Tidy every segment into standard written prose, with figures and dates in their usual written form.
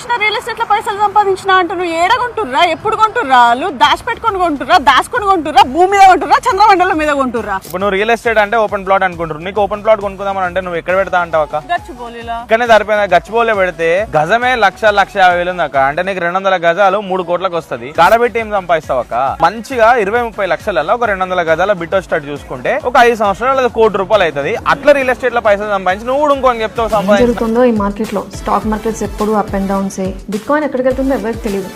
చేసిన real estate లో పైసలు సంపాదించిన అంటూ నువ్వు ఏడ కొంటుర్రా, ఎప్పుడు కొంటుర్రా, దాచి పెట్టుకొని కొంటుర్రా, దాచుకొని కొంటుర్రా, భూమి మీద కొంటుర్రా, చంద్రమండలం మీద కొంటుర్రా? ఇప్పుడు నువ్వు రియల్ ఎస్టేట్ అంటే ఓపెన్ ప్లాట్ అనుకుంటారు. నీకు ఓపెన్ ప్లాట్ కొనుక్కుందామని అంటే నువ్వు ఎక్కడ పెడతా అంటావు అక్క? గచ్చిబౌలిలా. ఇక్కడనే సరిపోయిన గచ్చిబౌలి పెడితే గజమే 1,50,000 ఉంది అక్క. అంటే నీకు 200 గజాలు 3 కోట్లకు వస్తుంది. కాడబెట్టి ఏం సంపాదిస్తావు అక్క? మంచిగా 20-30 లక్షలలో ఒక 200 గజాల బిట్ వచ్చేటట్టు చూసుకుంటే ఒక 5 సంవత్సరాలు లేదా ₹1,00,00,000 అవుతుంది. అట్లా రియల్ ఎస్టేట్ లో పైసలు సంపాదించి నువ్వు కూడా ఇంకోని చెప్తావు సంపాదించి. జరుగుతుందో ఈ మార్కెట్ లో స్టాక్ మార్కెట్స్ ఎప్పుడు up and downs. Bit coin ఎక్కడికి వెళ్తుందో ఎవరికి తెలియదు.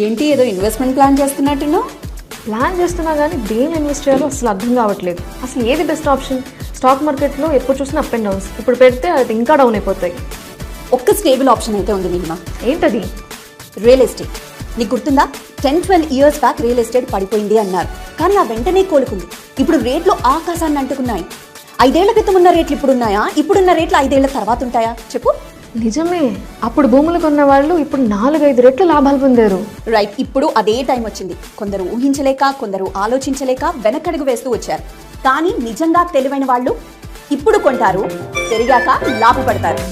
ఏంటి ఏదో ఇన్వెస్ట్మెంట్ ప్లాన్ చేస్తున్నట్టున్నావు? ప్లాన్ చేస్తున్నా కానీ దేని ఇన్వెస్ట్ చేయాలో అసలు అర్థం కావట్లేదు. అసలు ఏది బెస్ట్ ఆప్షన్? స్టాక్ మార్కెట్లో ఎప్పుడు చూసినా అప్ అండ్ డౌన్స్. ఇప్పుడు పెడితే అది ఇంకా డౌన్ అయిపోతాయి. ఒక్క స్టేబుల్ ఆప్షన్ అయితే ఉంది నీలిమా. ఏంటది? Real estate. నీకు గుర్తుందా 10-12 ఇయర్స్ బ్యాక్ రియల్ ఎస్టేట్ పడిపోయింది అన్నారు, కానీ ఆ వెంటనే కోలుకుంది. ఇప్పుడు రేట్లు ఆకాశాన్ని అంటుకున్నాయి. 5 ఏళ్ల క్రితం ఉన్న రేట్లు ఇప్పుడున్నాయా? ఇప్పుడున్న రేట్లు 5 ఏళ్ల తర్వాత ఉంటాయా చెప్పు? నిజమే. అప్పుడు భూములు కొన్న వాళ్ళు ఇప్పుడు 4-5 రెట్లు లాభాలు పొందారు. రైట్. ఇప్పుడు అదే టైం వచ్చింది. కొందరు ఊహించలేక, కొందరు ఆలోచించలేక వెనకడుగు వేస్తూ వచ్చారు. కానీ నిజంగా తెలివైన వాళ్ళు ఇప్పుడు కొంటారు, పెరిగాక లాభపడతారు.